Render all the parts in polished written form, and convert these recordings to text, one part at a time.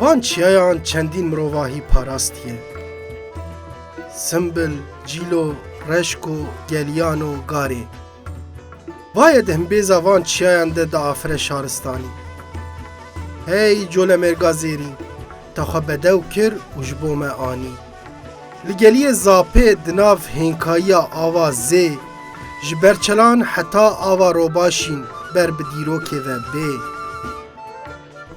وان چیایان چندین مروواهی پاراستیه سمبل، جیلو، رشکو، گلیان و گاری وای دهم بیزا وان چیایان ده دا آفر شارستانی هی جول مرگا زیرین تا خبدو کر و جبوم آنی لگلی زاپه دناف هنکایی آوا زی جبرچلان حتی آوا روباشین بر بدیرو که و بی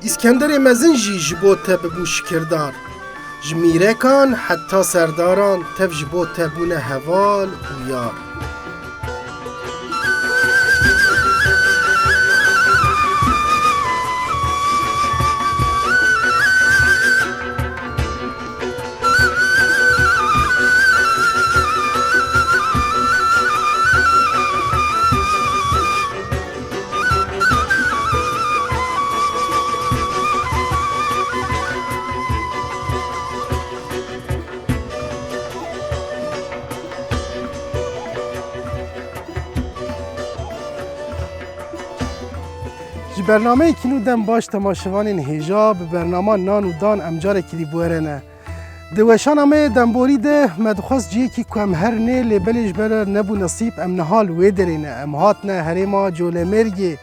اسکندر مزن جی جبو تببو شکردار جمیره کان حتی سرداران تب جبو تبونه هوال و یار جی برنامه کینو دم باش تماشوان هجا به برنامه نان و دان امجار کلی بورنه دوشان همه دنبوری ده مدخواست جیه که کم هر نه لبلش بره نبو نصیب ام نهال ویدرینه ام هاتنه هریما جوله مرگی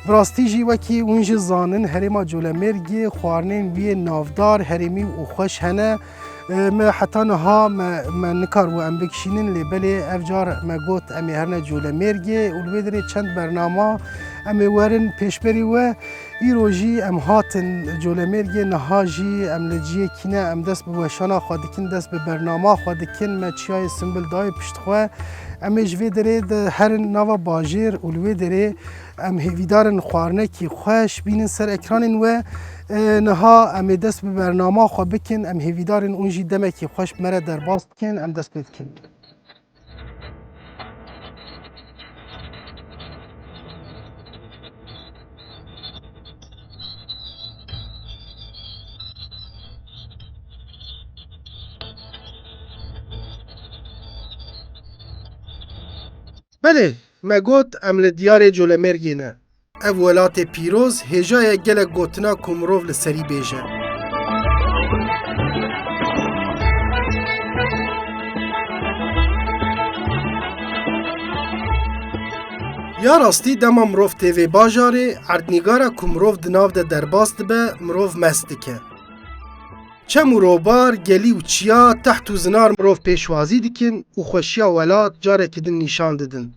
براستی جی وکی اونج زانن هریما جوله مرگی خوارنین وی نافدار هریمی و خوش هنه ما حتی نها ما نکار و ام بکشینن لبلی افجار ما گوت امی هرنه جوله مرگی اولویدری چند برنامه امی ورن پیشبری و ایروژی ام هاتن جوله مرگی نها جی ام لجیه کینه ام دست به وشانا خادکن دست به برنامه خادکن ما چیای سنبل دای پشتخواه ام جوی داره ده هر نوا باجیر اولوی داره ام هیویدارن خوارنه کی خوش بینن سر اکرانن و نها ام دست به برنامه خواه بکن ام هیویدارن اونجی دمه کی خوش مره در باست کن ام دست بکن بله ما گوت ام لدیار جوله مرگی نه او ولات پیروز هجای گل گوتنا کمروف لسری بیجه یا راستی دما مروف تیوی باجاره عردنگارا کمروف دناو ده درباست به مروف مستکه چه مروبار گلی و چیا تحت و زنار مروف پیشوازی دکن و خوشیا ولات جاره کدن نشان ددن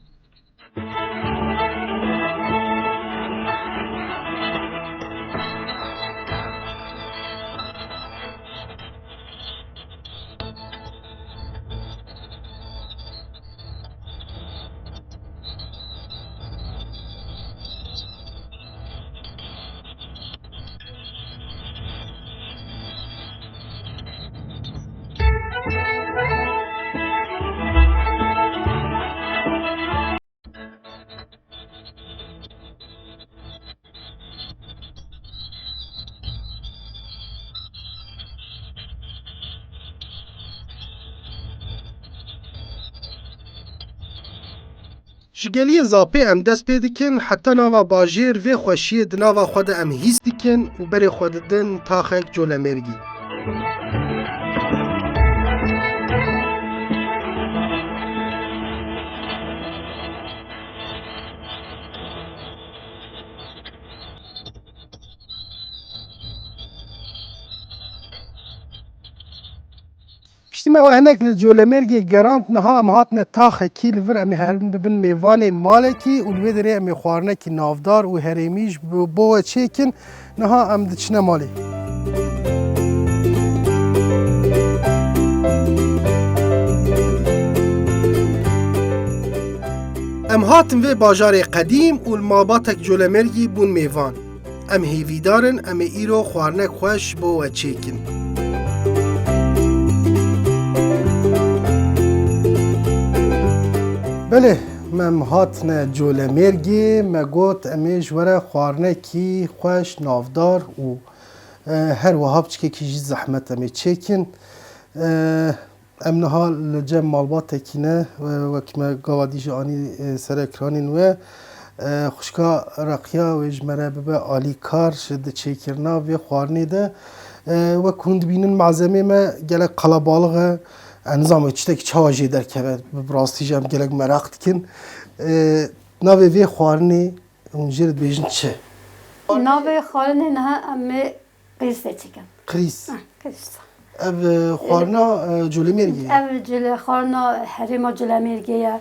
جگلی زاپی ام دست پیدکن حتی ناوا باجیر و خوشی دناوا خود ام هیس دکن و بری خود دن تاخک جوله مرگی پشتی ما هنک لجوله مرگی گراند نها ام هاتن تاخه کی لور امی هرن ببین میوان مالکی و لوی داره امی خوارنه کی نافدار و هریمیش بو چیکن نها ام دچنه مالی ام هاتن و باجار قدیم و الماباتک جوله مرگی بون میوان ام هیویدارن ام ایرو خوارنه خوش بو چیکن بله من هاتن جوله مرگی مگوت امیش وره خوارنه کی خوش نافدار و هر وهاب چکه کیجی زحمت امی چیکن امنها لجم مالبات تکینه و کما گوادیش آنی سر اکرانین و خوشکا رقیا و اجمره ببه آلی کار شده چیکرنا و خوارنی ده و کند بینن معزمه ما گلک قلبالغه نظام تشتکی چاوجی در که براستی جام گلک مراقت کن نوی وی خوارنی اونجرد بیشن چه؟ نوی خوارنی نه اما قیس چکن. قیس. قیس. اف خوارنا جولی میرگی. اف جولی خوارنا حریم جولی میرگیه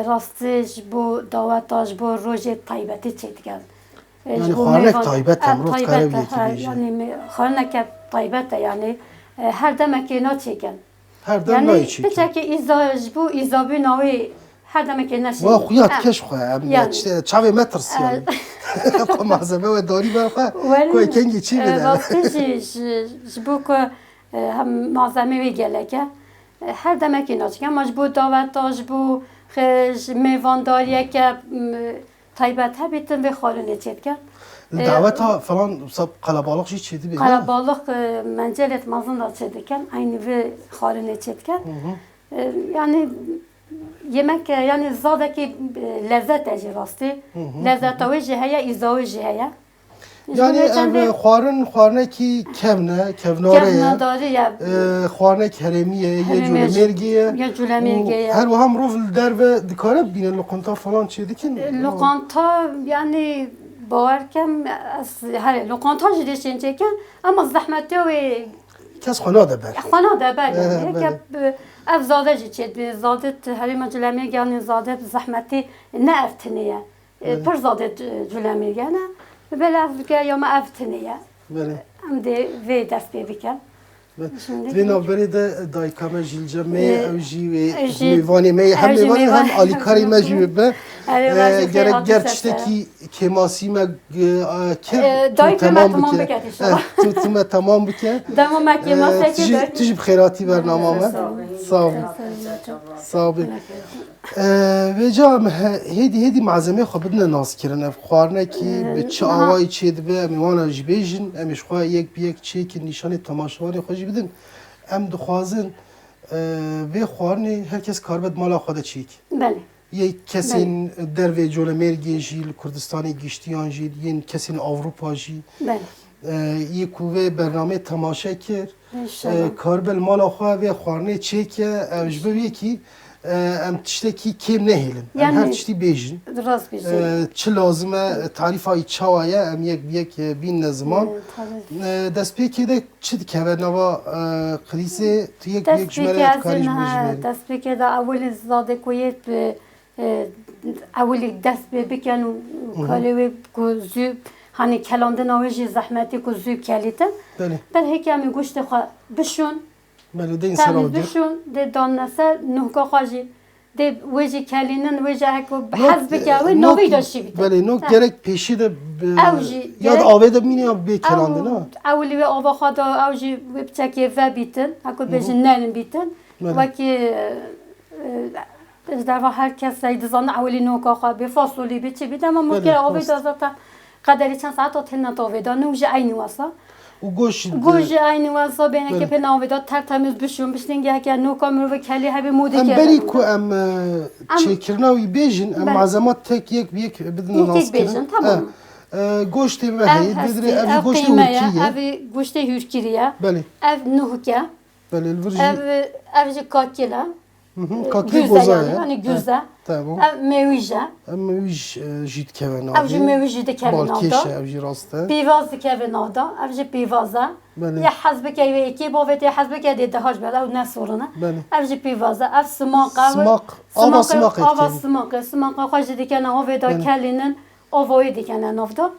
راستش بو دعوتاش بو روز طیبتی چیدگن. یعنی خوارنک طیبت هم روز قربیه کی بیشن. یعنی خوارنک طیبت یعنی هر دمکی نچیکن. هر دم نای چیکن. بچه که ایزاج بو ایزابی نوی هر دمکی نشید. وا خویات کش خواه. چاوی مترسی یعنی. کو معزمه و داری برخواه. کوی کنگی چی بده. راستش بو که هم معزمه وی گله که هر دمکی نچیکن. مجبور دعوتاش بو خش میوانداریه که طیبت ها بیتن به خالونه چید کن. دعوت ها فلان صاب قلبالغ چی چیدی بیه؟ قلبالغ منجلت مازن دا چید کن. aynı به خالونه چید کن. yani yemek yani zadaki lezzet eji rastı. Lezzet avi jihaya izavi jihaya. Yani ev خوارن کی کونه کوناداریه خوارن کرمیه یه جولمرگیه هر و هم رو در و دکاره بینه لقنتا فلان چیه دیکن لقنتا yani باور کم از هر لقنتا جدیشین چکن اما زحمتی و کس خانه بر yani که ev zade jî çêdibê zadet herêma Culemêrgiyanê zadet zehmetî ne ev tiniye pir zadet Culemêrgiyane bel ev bike ya me ev tiniye em dê vê dest pê bikin. Vê navberê de dayika me jîlce me ev jî wê mêvanê me hem mêvanê hem alîkarê me jî be gerek ger tiştekî kemasî me kir tamam bike tu me tamam bike dema me kemasê tu jî bi xêratî bernama me sağ ol vê cam hêdî malzemê xwe bidine naskirin ev xwarinekî bi çi awayî çê dibe em ê wana jî bêjin em ê ji xwe yek bi yek çêkîn nîşanê temaşevanê xwe jî bidin em dixwazin vê xwarinê herkes karbet mala xwe de çêk yê kesên dervê Colemêrgê jî li Kurdistanê giştiyan jî yên kesên Avrupa jî yê ku vê bernamê temaşe kir karbel mala xwe vê xwarinê çêke ev ji ber yekî em tiştekî kêm nehêlin em her tiştî bêjin çi lazim e tarîfa çawa ye em yek bi yek bînne ziman destpêkê de çi dikeve nava qilîsê tu yek bi yek ji me re dikarî ji bêjî destpêkê de ewilê zade ku yê ewilê dest pê bikin û kalê wê ku zû hani kelandina wê jî zehmetî ku zû kelîtin ber hêkî em ê goştê xwe bişon temiz bişon dê danne ser nuhka xwe jî dê wê jî kelînin wê jî heko hez bike wê navî de şî bike belê nok gerek pêşî de ya da avê de bîne ya bê kelandina ewilî wê ava xwe da ew jî wê biçekê ve bîtin heko bêjin nerin bîtin wekî ji derva herkes dizane ewilî noka xwe bê fasolî bê çi bît ama mûkere avê da zaten قدری چند ساعت تا تن نتاویدا نوجه عینی واسه و گوش عینی واسه بینه که پن آویدا ترتمیز بشون بشنگه که نو کامرو و کلی هبی موده که بری کو ام چکرناوی بیجن ام معزمات تک یک بدون ناس بیجن تمام گوشت مهی بدری اف گوشت هورکیه اف گوشت هورکیه بله اف نوکه بله الورجی اف کاکیلا کاکی گوزه yani güze tamam mevije meviş jit kevin ev jî mevije de kevin balkeşe ev jî rast e pîvaz de kevin ada ev jî pîvaza ya hezbeke wê ekî bavet ya hezbeke de dehaj bela ew ne sorune ev jî pîvaza ev simaqa ava simaqa xwe jî dikene avê da kelînin avayê dikene navda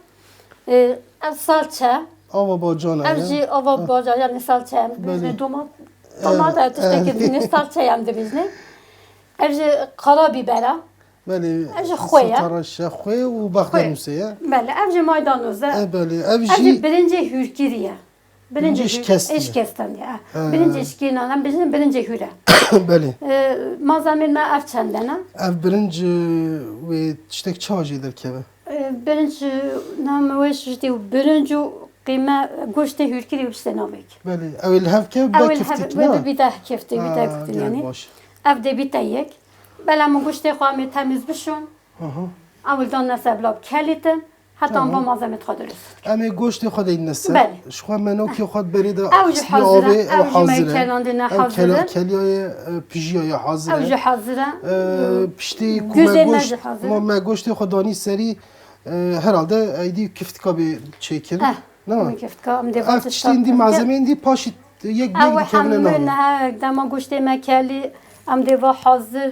ev salçe ava bacana ev jî ava baca yani salçe domat tiştekî salçe em dibîjne ev jî qara bibera بله ev jî xwe ye xwe û baxdemûsê ye bele ev jî maydanoz e bele ev jî birincî hûrkiriye birincî eşkestan ye birincî eşkînan em bijin birincî hûre bele malzemên me ev çendene ev birinci wê tiştek çawa jê derkeve birinci nam wê şiştî birinci qîme goştê hûrkirî bişte namek bele ew li hevkev be keftik ne bir de keftik bir de keftik yani ev de bir yek bela min goştê xwe em ê temiz bişon ewil dan neseblav kelitin حتی با مازمت خود درست. اما گوشت خود این نسر. بله. شخوا منو کی خود برید اوج حاضره. اوج حاضره. حاضره. کلیای پیجی حاضره. اوج حاضره. پشتی کومه گوشت خودانی سری herhalde ایدی کفتکا به چیکن. نه. کفتکا ام دیوانش. پشتی دی مازمین دی پاشید یک بیگ کمونه نه. دما گوشت مکلی ام دیوان حاضر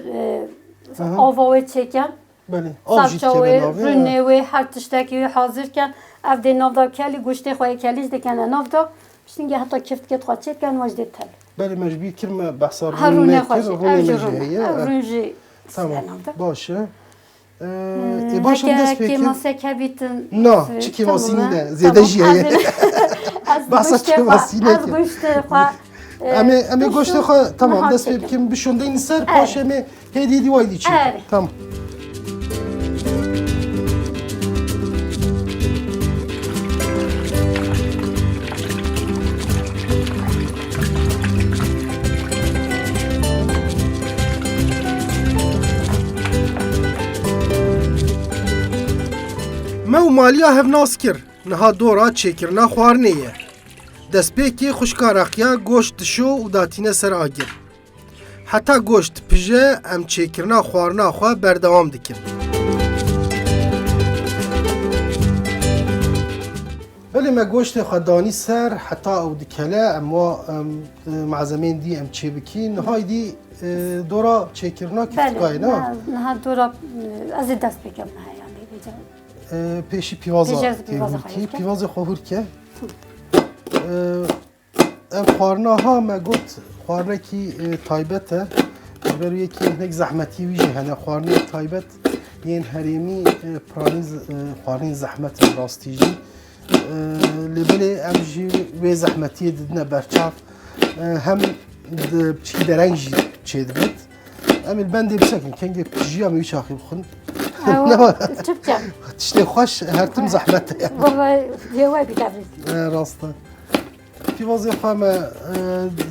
آوای چیکن. بله. سرچاوی، رنوی، هر تشتکی حاضر کن. اف دی نافدا کلی گوشت خواه کلیش دکنه نافدا. پشتینگه حتی کفتکت خواه چید کن واجد تل. بله مجبور کرم بحثار رونه خوشی. رونجی. تمام. باشه. باشم دست بکن. که ماسه کبیتن. نه. چی که ماسینی نه. زیاده جیه. از گوشت خواه. اما گوشت خواه تمام دست بکن بشونده این سر پاشه می هدیدی وایدی چی. تمام. ما مالیا هفناس کر نها دورا چیکرنا خوارنیه دست پیکی خوشکارخیا گوشت شو و داتینه سر آگر حتی گوشت پجه ام چیکرنا خوارنا خواه بردوام دکن ولی ما گوشت خدانی سر حتی او دکله اما معزمین دی ام چی بکی نهای دی دورا چیکرنا کفتگاه نه؟ نه دورا از دست بکم نه پیشی پیوازا پیواز خوهور که خوارنا ها ما گفت خوارنا کی تایبته برای یکی نک زحمتی ویجی هنه خوارنا تایبت یین هریمی پرانیز خوارنی زحمت راستیجی لبلی امجی و زحمتی ددنا برچاف هم چی درنگی چید بود ام البندی بسکن کنگه جیا میوش آخی بخون چبچم تشتی خوش هرتم زحمته والله جوای بیتابید راسته پیوازی خواهم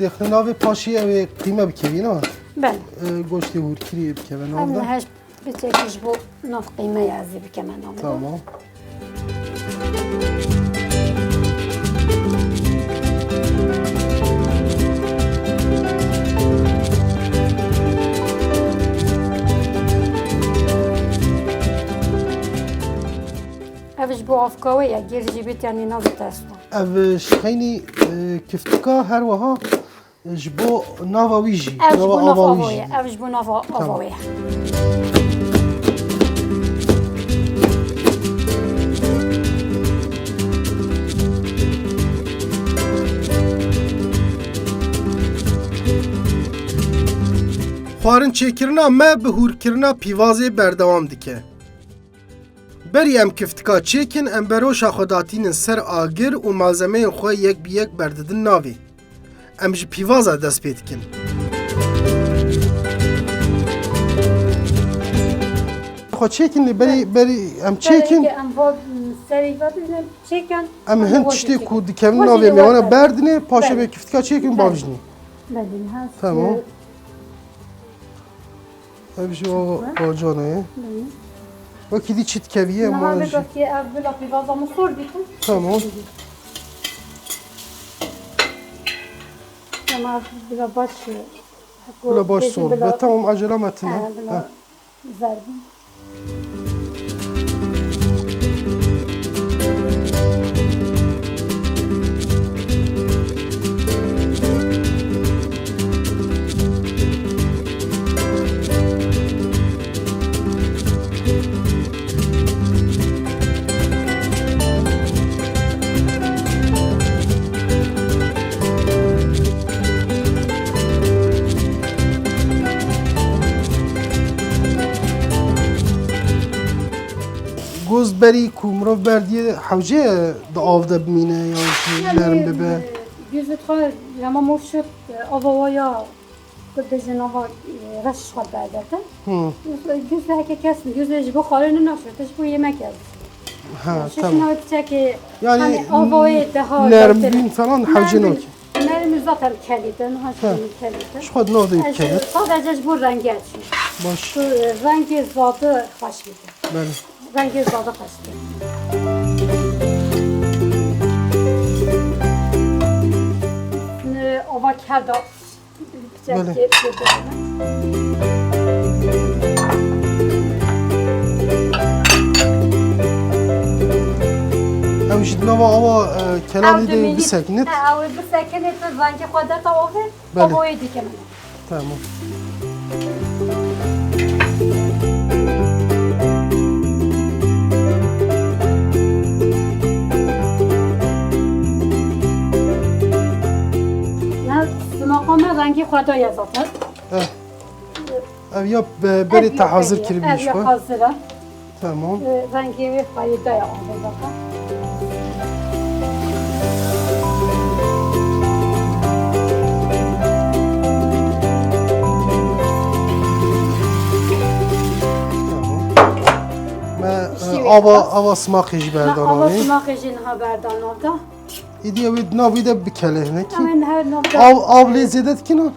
دخل ناوی پاشی او قیمه بکوی نه؟ بله گوشتی هورکری بکوی نه؟ همه هش بچکش بو ناف قیمه یازی بکوی نه؟ تمام اوش بو افکاوی یا گیر جیبیت یعنی نازد هستم. اوش خیلی کفتکا هر وها جبو ناوا ویجی. اوش بو ناوا آوایه. اوش بو ناوا آوایه. خوارن چیکرنا ما به هورکرنا پیوازی بردوام دکه. بری ام کفتکا چیکن ام بروشا خوداتین سر آگر و مالزمه خواه یک بی یک برددن ناوی. ام جی پیوازا دست پید کن. خود چیکن بری ام چیکن ام با سری ببینم چیکن ام هند چتی کو دکمن ناوی میوانه بردنه پاشه به کفتکا چیکن باوجنی. بدین هست. تمام. همیشه با جانه. و کدی چیت کویه ما نه بگو که اولا پیوازا مصور بیتون. تمام. ما بلا باش. بلا باش صور. تمام عجله متنه. زردی. گوز بری کومرو بردی حوجه دعاوده بمینه یا چی نرم ببه گوزت خواه لما مفشد آوایا کده جناوا رش خواه بردده گوز به هکه کسیم گوز جبو خاله نناشد تشبو یمک از ششن های بچه که یعنی آوای ده ها نرم بین فلان حوجه نوکی نرم زاتم کلیده نه هاشون کلیده شخود نوده کلید ساده جبو رنگی هستیم باش رنگ زاده خوش میده بله رنگ زاده خوش میده هر دا بله. اوش نوا آوا کلانی ده بسکنید؟ آوا بسکنید زنگ خودت آوه بله. آوه دیگه من تمام. مقام رنگی خدای ازاته اویا بری تحاضر کردی بیش اویا حاضره تمام. رنگی خدای ازاته آوا سماقش بردانه آوا سماقش اینها بردانه ایدی اوید ناویده بکله نکی همین هر نقطه آولی زیدت کنن؟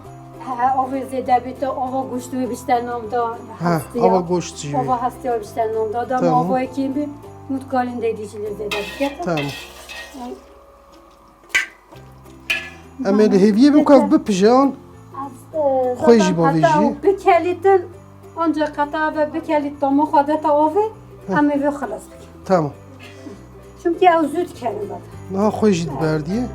آوا زیده بیت آوا گوشتوی بیشتر نام دار آوا گوشت جوی آوا هستی ها بیشتر نام دار دام آوای کیم بی متکالین دیدی چیلی زیده بیت تمام اما هیویه بکاف بپجان خویجی باویجی بکلیتن آنجا قطعه بکلیت دام خودت آوه همه بی خلاص بکن تمام چونکه او زود کنیم باید نه خویجی بردیه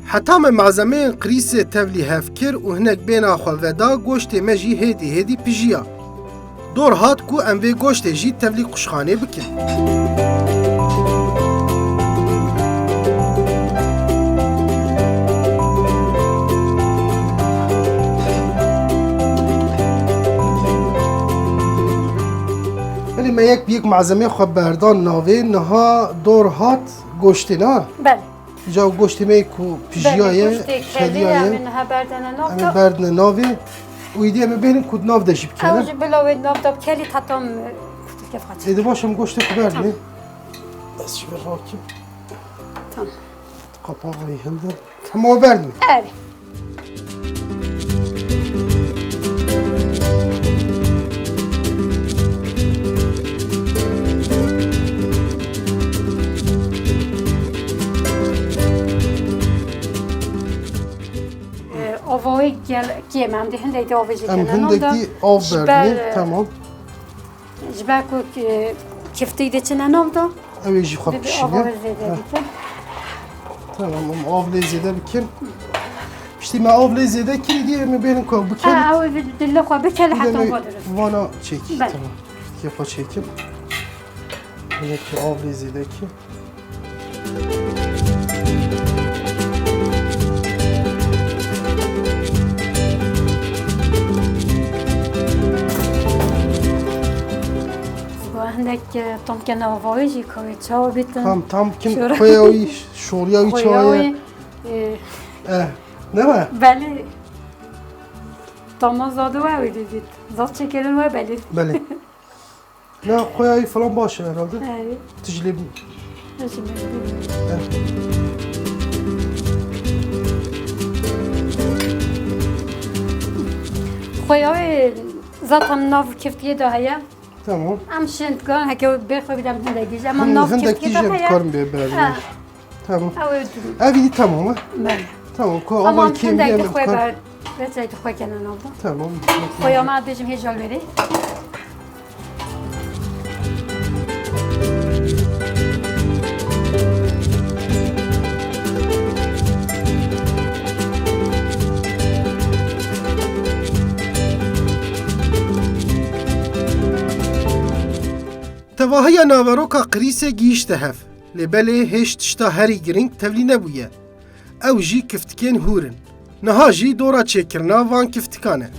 حتام معزمه قریس تولی هفکر و هنک بینا خواه گوشت مجی هیدی پیجیا دور هات کو ام وی گوشت جی تولی قشخانه بکن ولی ما یک معزمه خواه بردان ناوه نها دور هات گوشت نه بله جا گوشت میکو پیجیایه کلیه همین ها بردن ناف همین بردن ناوه و ایدی همه بینیم کود ناف داشی بکنه اوج بلاوی ناف داب کلی تاتام کفات ایده باشم گوشت خوب بردنی بس شو راکم تمام قطعه هنده تمام بردنی اره آوای گل کیم هم ده هندی آویزی کنن هندی آو بردنی تمام جبر کو کفتی ده چنن نام دا اویجی خواب آوا پشیه زیده بیتن تمام آو لیزیده بکن işte ما آو لیزیده کردی می بینیم که بکن او دل خو بکل حتی بودرس وانا چکی بله. تمام که خود چکیم اینه که آو لیزیده کی هندک تام کنه آوایی جی کوی چاو بیتن tam kim koyayı şorya çaya ne var? بله تاما زاده و دیدید زاد چکلن و بله Beli. Ne koyayı falan başı herhalde. Evet. Tijlib. خویای زاتم ناف کفتیه ده هیا Tamam. ام شند کن هکه بخوای بدم هندگیش اما ناف Hındaki کفتیه ده jet هیا karım bir beraber. Tamam. او Evi tamam ha. بله Tamam. اما Ama kim هندگی yemek خوی kar. بر بچه خوی کنن آبا Tamam. خوی آمد بیشم هیچال بری Tevahaya navaroka qrise giyişte hev. Lebele heş tişta heri giring tevli nebuye. Ew jî kiftikên hûrin. Niha jî dora çêkirina van kiftikan e.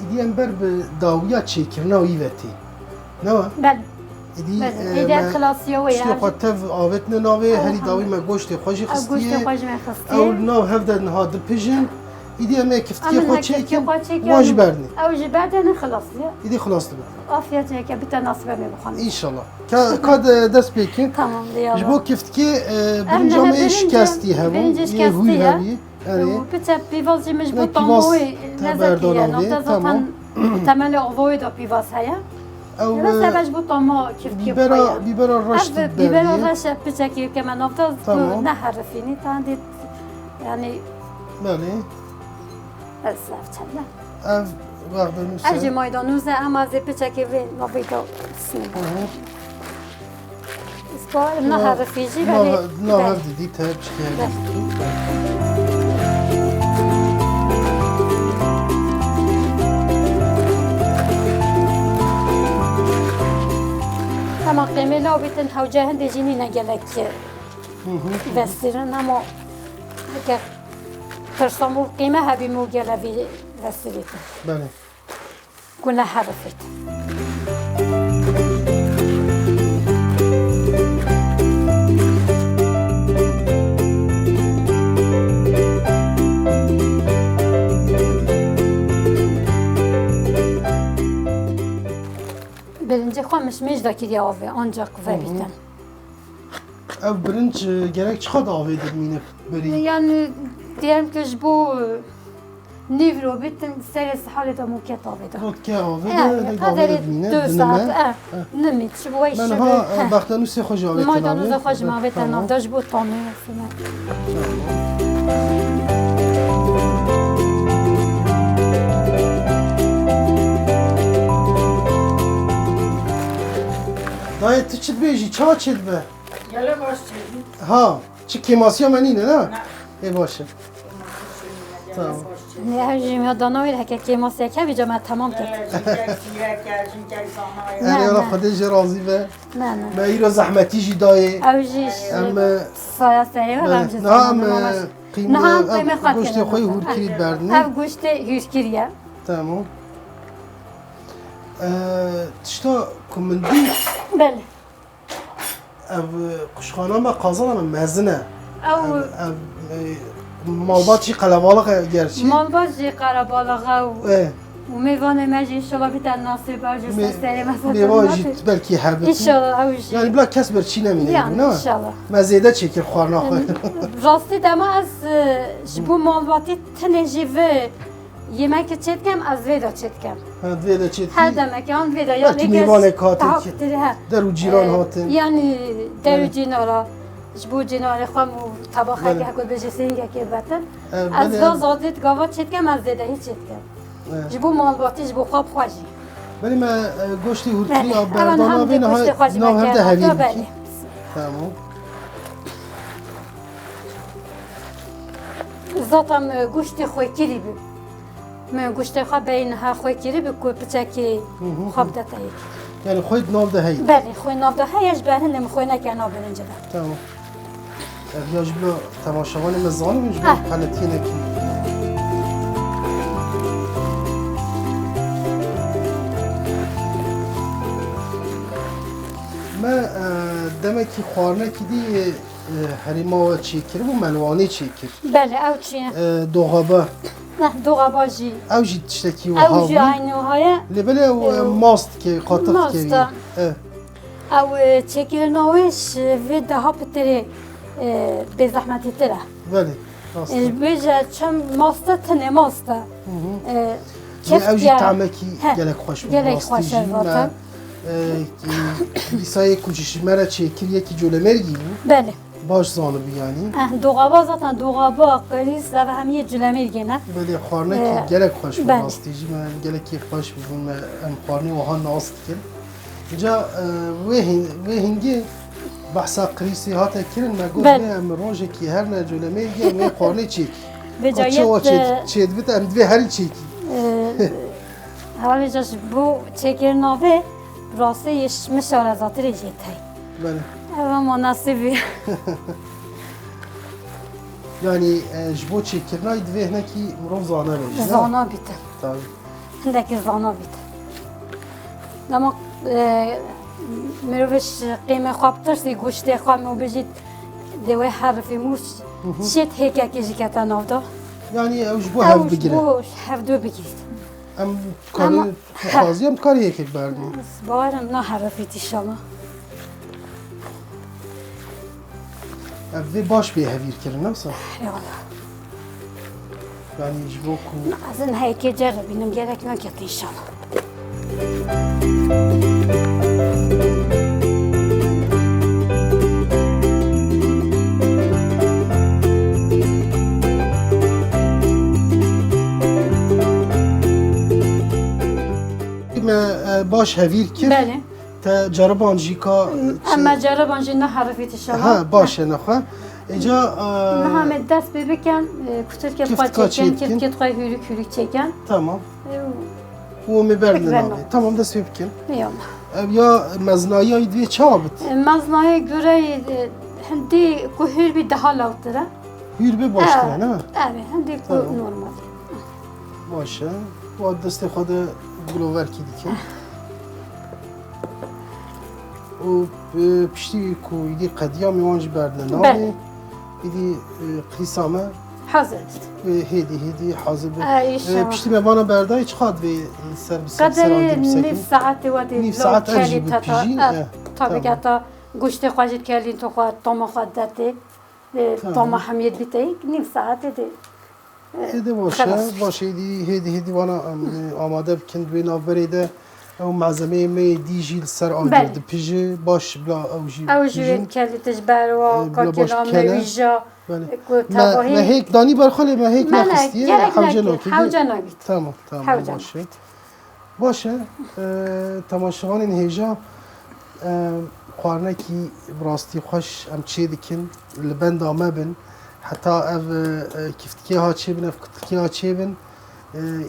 İdiyen ber bi dawiya çêkirina wî vetî. Ne var? بله ایدی خلاصیوی شتی خود تف آوت نناوی هری داوی ما گوشت خوشی خستیه او ناو هفته نها دپیجن ایدی همه کفتکی خود چیکن واج برنی او جبردن خلاصیه ایدی خلاص دبن آفیت که بیت نصیب می بخوان انشالله کاد دست بیکن تمام دیگه جبو کفتکی برنجامه شکستی همون یه هوی هوی و بیت پیوازی مجبور تاموی نزدیه نقطه زاتن تمام آوای دا پیواز هیا او بس بود ما کفتکی خواه بیبرا رشت بردیه بیبرا رشت پیچکی که من افتاد نه حرفینی تاندید یعنی بله اصلاف چنده او وقت بنوسه اجی مایدانوزه اما از پیچکی وی نویدا سنیم اسکار نه حرفیجی ولی نه هف دیدی تب چکه اما قیمه لا بیتن حوجه هنده جینی نگلک وستیرن اما اگر ترسامو قیمه هبی مو گلوی وستیریتن بله گونه حرفیت برنج خامش مجدا کردی آوه آنجا کوه بیتن او برنج gerek چقدر آوه درمینه بری یعنی دیرم که جبو نیو رو بیتن سر حال دا موکت آوه دا خود که آوه ده آوه درمینه دو ساعت نمید شبوی من ها بختنوسی خوش آوه تنامه مایدانوز خوش آوه تنام دا جبو تانه دایی تو چید بیجی؟ چا چید به؟ گله باش چیدی؟ ها چه کیماسی هم اینه نه؟ ای باشه تمام نه هرچی میاد دانایی که کیماسی که بیجا من تمام کرد نه نه خودش راضی به نه نه ما ایرو زحمتی جی دایی اوجیش اما سایه و همچه نه هم قیمه گوشت خوی هور کرید بردنی او گوشت هور کریه تمام تشتا کمندی بله او قشخانه ما قازان هم مزنه او مالبات چی قلبالغ گرچی مالبات جی قربالغه و میوان مجی انشالله بیتن ناصر برجو سستری مثلا میوان جیت بلکی حبتی انشالله اوجی یعنی بلا کس بر چی نمینه یعنی انشالله مزیده چکر خوارنا خواهد راستی دما از جبو مالباتی تنجی و yemek çetkem az veda çetkem. Ha veda çetki. Her demek yani veda yani ki mevane katil deru ciran hatin. Yani deru cinara bu cinara xam tabak ki hakul bejesin ki baten. Az da zadet gava çetkem az veda hiç çetkem. Bu malbati bu xab xoji. Benim goşti hurkri berdana ve nahevde havil. Tamam. Zaten goşti xoy kiribi. من گوشت خواب بین ها خوی کری بکو پچکی خواب داده ای. یعنی خوید ناف ده هی. بله خوی ناف ده هیش به هنم خوی نکه ناف برنج ده. تمام. یا جبلا تماشاوان مزانی و جبلا حالتی نکی. ما دمکی خوارنه کدی هریما و چی کرد و ملوانی چی کرد. بله او چیه؟ دوغابه. نه دوغابه جی. او جی تشتکی و هاوی. او جی aynı haya. لبله و ماست که قاطق کردی. ماست. او چکرناوش و ده ها بتری به زحمتی تره. بله. راست. بیجا چون ماسته تنه ماسته. او جی تعمکی گلک خوش بود. گلک خوش بود. کلیسای کوچیش مرا چکر یکی جلو مرگی بود. بله. باش زانو بیانی. دوغابا zaten دوغابا کلیس و همه جلو مرگی نه. بله خارنه که گلک خوش بود. راستیجی من گلکی خوش بود. من خارنی وها ناست کرد. جا وهنگی بحثا قریسی هاته کرن مگود ام روزه کی هر نه جلو مرگی من خارنه چی؟ بجایت چید بیت ام دوی هری چی کی؟ حالی جاش بو چکرناوه راسته یش مشاره زاتری جیتی. بله. اما مناسبی. یعنی جبو چکرنای دوی هنکی مروف زانه بیش. زانه بیت. تمام. هندکی زانه بیت. اما مروش قیمه خواب ترسی گوشت خواب مو بجید دوی حرفی موش شد هیک یکی کتا نافدا Yani evj bu hev bigire. بوش هفدو بگید Em karı xwazî em karı yekek berdî. باورم نه حرفی تیشالا Ev vê baş bê hevîr kirin nefsa. eyvallah Yani ji bo ku از این هیکی جربینم gerek نکرد inşallah me baş hevîr kir. بله Te ceriban jî ka اما جربان جی نه حرفی تیشالا ha baş e nexwe. Eca نه همه دست ببکن کتر که Keft خواه ka چکن çekin. کت خواه hürük hürük çeken tamam. Bu me berdin Beklerim. abi. Tamam dest pê bikin. eyvallah Ev ya meznaya idvê çawa bit. مزنای göre هندی کو هر بی ده لاوتره Hür bê baş kire ne? evet هندی کو Tamam. normal Baş e. Bu destê xwe de guloverkî dikin. û piştî ku îdî qediya me wan jî berdine navê. Bele. İdî qîsa me hazır ve hêdî hazır be. inşallah Piştî me vana berdayê çi qat vê ser bi ser قدر serandî نیم bisekin. ساعتی و دی Nîv saet ev jî bipîjî. tabii ki hatta گوشت خواهد کردین تو خواهد تاما خواهد داده تاما همیت بیتایی نیم ساعت دی Hêdî baş e. Baş hêdî vana amade bikin wê navberê de ew malzemeyê me dî jî li ser Bele. agir dipîjî. Baş bila ew jî او جوی کلی تجبر و بلا باش کاکلام کله. ویژا Bele. کو Me تواهی hêk danî berxwelê me hêk من nexistiye gerek hewce نکرد nakê. حوجه نگید Tamam tamam Hewce baş e. Baş e. Temaşevanên hêja xwarinekî bi rastî xweş em çê dikin li benda me bin. Heta ev kiftikê ha çêbin ev kutikê ha çêbin.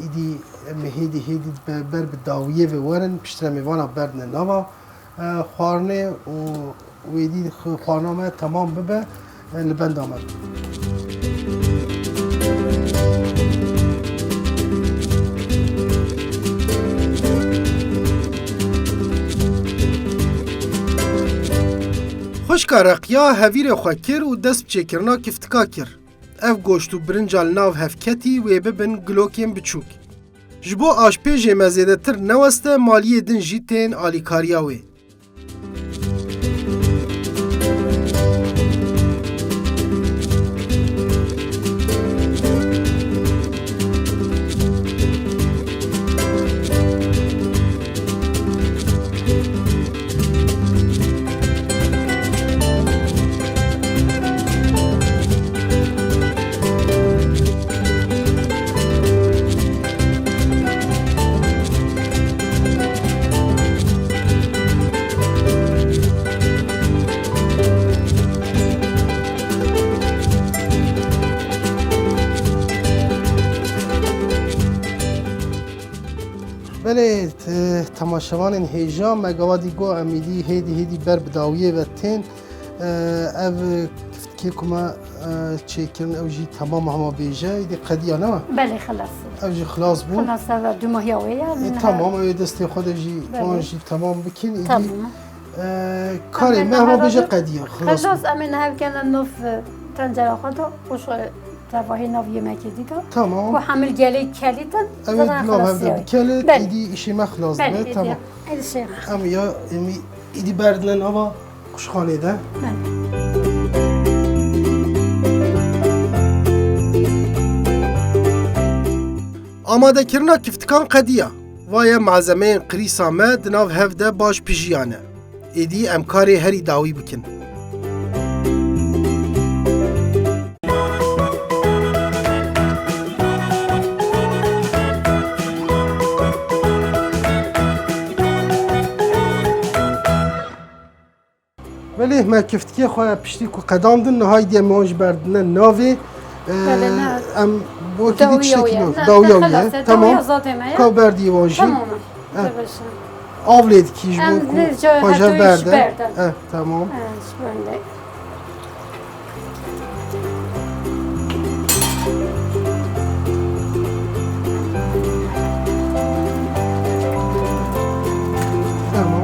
İdî em hêdî ber bi dawiyê ve werin piştre mêvana berdine nava. Xwarinê û wêdî xwarina me temam bibe li benda me bin. Xwişka reqiya hevîrê xwe kir û dest bi çêkirina kiftika kir. Ev goşt û birinca li nav hevketî wê bibin gilokên biçûk. Ji bo aşpêjê me zêdetir neweste maliyê din jî tên alîkariya wê. Belê temaşevanên hêja me gavadî got em êdî hêdî ber bi dawiyê ve tên ev kiftikê ku me çêkirin ew jî temam hema bêje êdî qediya ne? بله خلاص Ew jî xilas bû. خلاص و دو ماهی اویا Tamam ew ê destê xwe de jî wan jî temam bikin êdî tamam karê me hema bêje qediya xilas bû. خلاص امین هاو کنه نوف تنجره خود خوش تواهی ناو yemek yedi da Tamam. bu hamil geli kelitin Evet, zaten lav خلاص hevde yani bikelet, Bele. idi işime xilas بله be, tamam. هذا شيء Em ya idi berdilen hava kuşxanede. Amadekirina kiftikan qediya. Vaya malzemeyên qirîsa me di nav hev de baş pijiyane. Êdî em karê herî dawî bikin. Belê me kiftikê xwe piştî ku qedandin nihaydiye me wan ji berdine navê em wekî dî tiştekî yok. Dawiya ye. Tamam. Kav berdî wan jî. Tamam. Avlê dikî ji bo ku xwe ji berde. Tamam. Böyle. Tamam.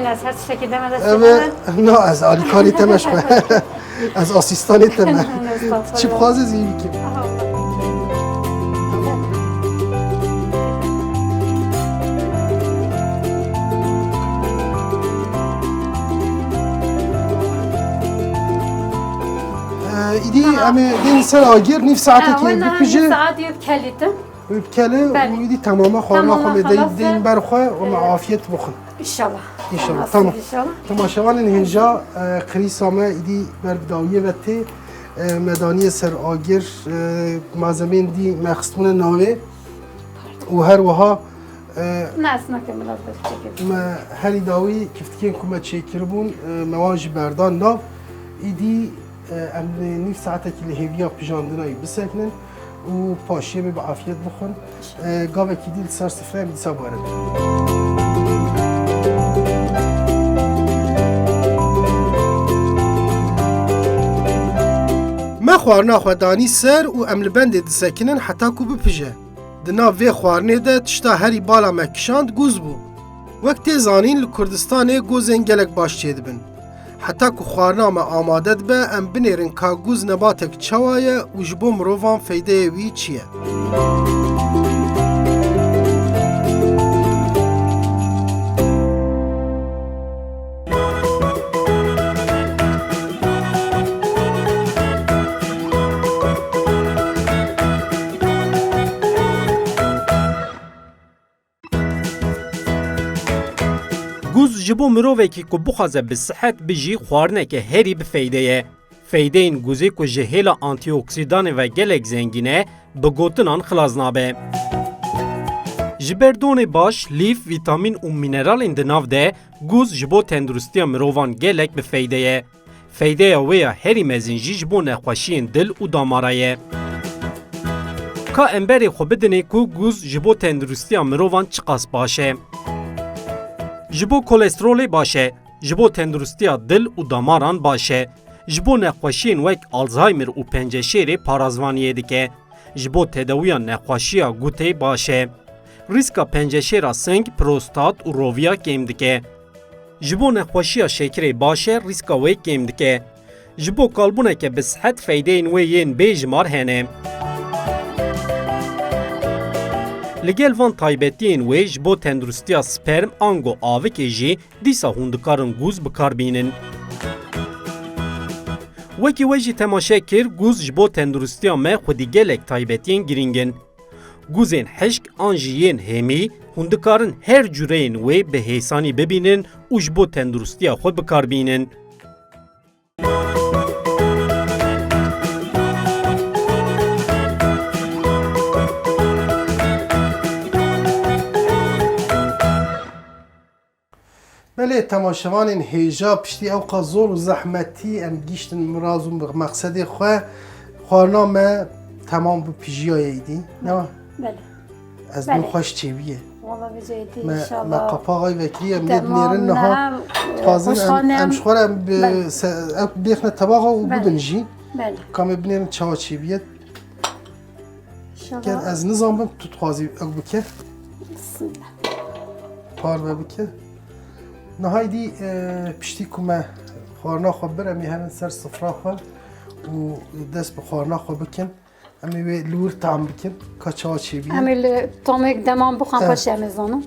ببین از هر چیزی دم دست نه از آلیکاری تمش از آسیستانی تمش چی بخوازه زیوی که ایدی همه دین سر آگیر نیف ساعتی که بپیجه نیف ساعت یه کلیته بکله و ایدی تمامه خورنا خود دین برخواه و معافیت بخون انشالله انشالله تمام تماشاوان هنجا قریسامه ایدی برداویه و تی مدانی سر آگیر مازمین دی مخصون ناوه و هر وها نه اصلا که ملاز بشکل ما هری داوی کفتکین کمه چیکر مواج بردان ناو ایدی ام نیف ساعته که لحیویا پیجاندنایی بسکنن و پاشیه به عافیت بخون گاوه که دیل سر سفره بیدیسا بارد ما خوارنا خوادانی سر و ام لبنده دسکنن حتا کو بپیجه دنا وی خوارنه ده تشتا هری بالا مکشاند گوز بو وقتی زانین لکردستان گوزن گلک باش چید بن حتی که خوارنامه آماده به ام بنیرن که گوز نباتک چوایه و جبو مروفان فیده وی چیه. گوز جبو مروفه که بخوازه به صحت بجی خوارنه که هری بفیده فیده این گوزی که جهیل آنتی اکسیدان و گلک زنگینه بگوتنان خلاص نابه. جبردون باش لیف ویتامین و مینرال اندناف ده گوز جبو تندرستی مروفان گلک بفیده فیده ویا هری مزینجی جبو نخوشین دل و دامارایه. که امبری خو بدنه که گوز جبو تندرستی مروفان چقاس باشه. جبو کلسترول باشه، جبو تندرستی دل و داماران باشه، جبو نخوشین وک آلزایمر و پنجشیر پارازوانیه دیگه، جبو تداوی نخوشی گوته باشه، ریسک پنجشیر سنگ پروستات و روویا کم دیگه، جبو نخوشی شکری باشه ریسک وی کم دیگه، جبو کالبونه که به صحت فایده این وین بیجمار هنه. لگل وان تایبتین ویج بو تندرستی سپرم آنگو آوک جی دیسا هندکارن گوز بکار بینن. وکی ویجی تماشه کر گوز جبو تندرستی ما خودی گلک تایبتین گرینگن. گوزین حشک آنجیین همی هندکارن هر جورین وی به حیثانی ببینن و جبو تندرستی خود بکار بینن. بله تماشاوان این هیجا پشتی اوقا زور و زحمتی ام گیشتن مراز و مقصد خوارنامه تمام به پیجیای ایدی نه؟ بله از من خوش چیویه والله بجایتی ما انشالله قپاقای وکری ام نید نیرن نها تازن ام شخورم بیخنه طباقه و بدنجی بله کام بنیرن چاوا چیویه انشالله از نظام بم تو تخوازی اگو بکه بسم الله پار بکه نهایدی پشتی کمه خوارنا خواب برم هرن سر صفرا خواه و دست به خوارنا خواب بکن امی لور تعم بکن که چاوا چی بیه امی تامک دمان بخوام خوش امزانم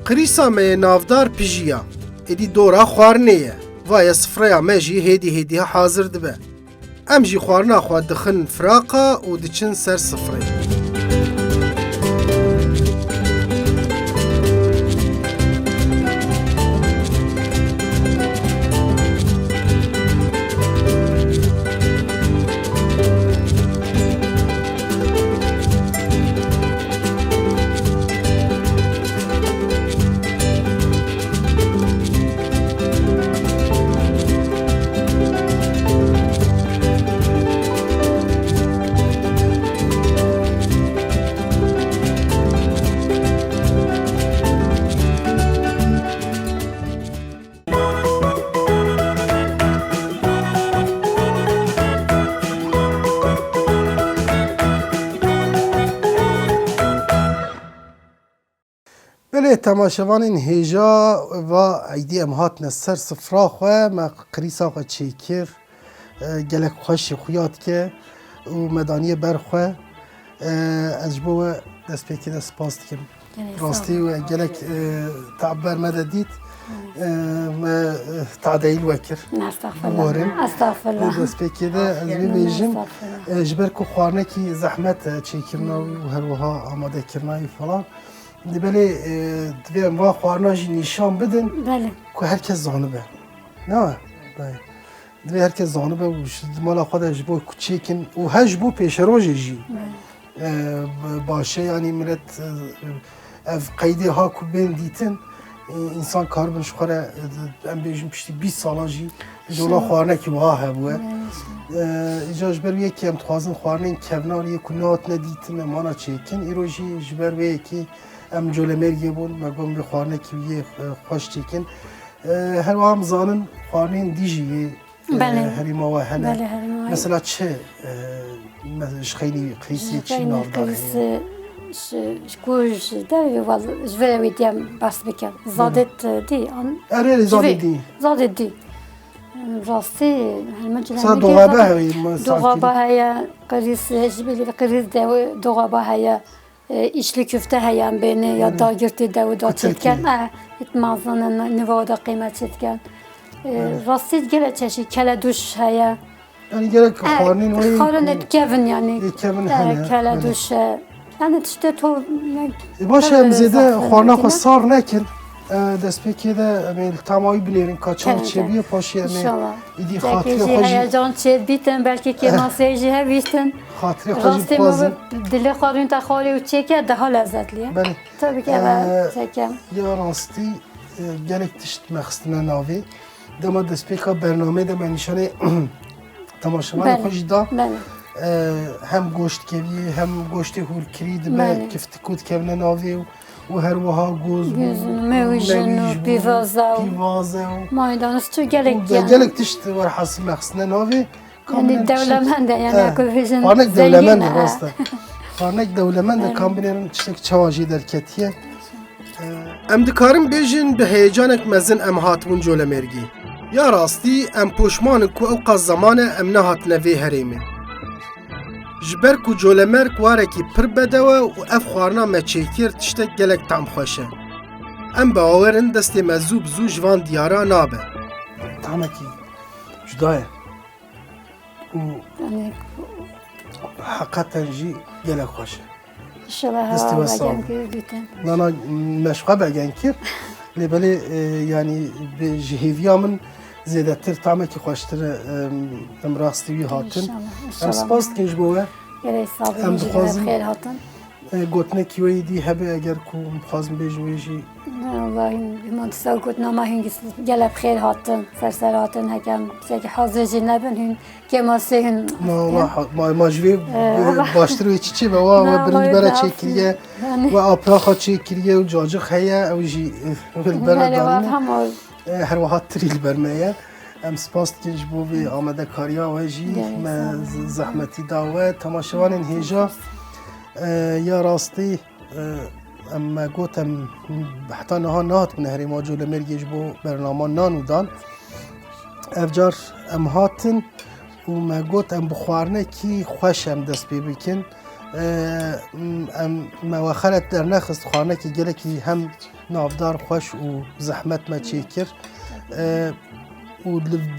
قریسا می نافدار پیجیا ادی دورا خوارنیه وای سفریا مجی هیدی حاضر دبه ام جی خوارنا خواد دخن فراقا و دچن سر سفری بله تماشاوان هیجا و ایدی ام هاتن سر سفرا خواه ما قریسا خواه چیکر گلک خوشی خویاد که و مدانی برخواه از بو دست پیکی دست پاست کم راستی و گلک تعبر مددید تعدیل وکر استغفرالله دست پیکی ده از بیجم جبر که خوارنه کی زحمت چیکرنا و هر وها آماده کرنای فلان بله دویم و خوارناجی نشان بدن که هرکس زانبه نه دوی هرکس زانبه و مالا خودش با کوچیکن و هج بو پیش روزی جی باشه یعنی ملت اف قیدی ها کو بین دیتن انسان کار بنش خوره ام بیجم پشتی 20 سالا جی دولا خوارنه کی وها هبوه ایجاج بر یکی ام تخوازن خوارنه کبنار یک نات ندیتن مانا چیکن ایروجی جبر یکی ام جل مرگی بون مگم به خوانه کی یه خوش چیکن هر وام زانن خوانین دیجی هریما و هنه مثلا چه خیلی قیسی چی نافداره شكوش داري والله جوي ويديم بس بكم زادت دي اره زادت دي زادت دي راسي المجلة صار دوغابة هي دوغابة هي قريس جبلي قريس دوغابة هي işli köfte heyen beni ya da girti Davud'a çetken itmazının nivada kıymet çetken rasit gele çeşi kele duş heye yani gerek xarnin ve xarın et kevin yani kele duş yani işte to باشه مزیده خانه خو سار نکن دست پکی ده امیل تمایی بلیرین کچان چه بیه پاشی امیل ایدی خاطری خوشی هیجان چه بیتن بلکه که ماسیجی ها بیتن خاطری خوشی بازن دل خارون تا خاری و چه که ده ها لذتلیه بله tabii ki evet çekem یا راستی گلک تشت مخستنه ناوی دما دست پکا برنامه ده منشانه تماشامان خوشی دا هم گوشت کوی هم گوشت هور کرید به کفتکوت کونه ناوی و هر وها گوز موجن و پیوازه و مایدانست تو گلک تشت ور حاصل مخصنه ناوی یعنی دولمنده یعنی اکویژن خانک دولمنده راسته خانک دولمنده کامبینرن تشتک چواجی در کتیه ام دکارم بیجن به هیجانک مزن ام هاتمون جوله مرگی یا راستی ام پوشمان کو اوقات زمان ام نهات نوی هریمه جبر کو جولمرک وارکی پر بدوه و اف خوارنا مچیکیر تشتک گلک تام خوشه ام باورن دستی مزوب زو جوان دیارا نابه تامکی جدایه و حقیقتا جی گلک خوشه دستی وسام نانا مشقه بگن کر لیبالی یعنی به جهیویا من زیاده تر تامکی خوشتر ام راستیوی هاتن ام سپاس کنج بوه ام دخوازم گوتنه کیوی دی هبه اگر کو مخوازم بیجویجی والله ما تساو گوتنا ما هنگیس گله بخیر هاتن سرسر هاتن هکم سیگه حاضر جی نبن هن که ما سیهن ما جوی باشتر و چی و برنج برا چی کریه و آپراخا چی کریه و جاجق هیه او جی برا دارنه هر وقت تریل برمیه ام سپاس کنج بوی آمده کاریا و جی زحمتی داوه تماشاوان هیجا یا راستی ام گوتم حتی نها نهات من هری ما جول مرگیش بو برنامه نانو دان افجار ام هاتن و ما گوت ام بخوارنه کی خوش ام دست بی بکن ام مواخلت در نخست خوارنه کی گله کی هم نافدار خوش و زحمت ما چیکر و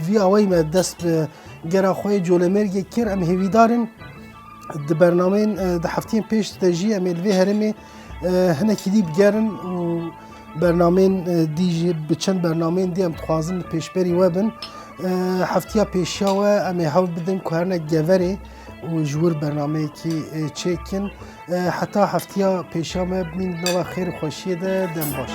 وی آوای ما دست به گره خوی جول مرگی کر ام هیویدارن د برنامه د هفتین پیش تجی ام الوی هرمی هنه کلی بگرن و برنامه دیجی بچن برنامه دی ام تخوازن پیش بری وبن هفتیا پیشیا و ام هاو بدن که هرنه گوری و جور برنامه کی چیکن حتی هفتیا پیشیا ما بین نوا خیر خوشی ده دم باش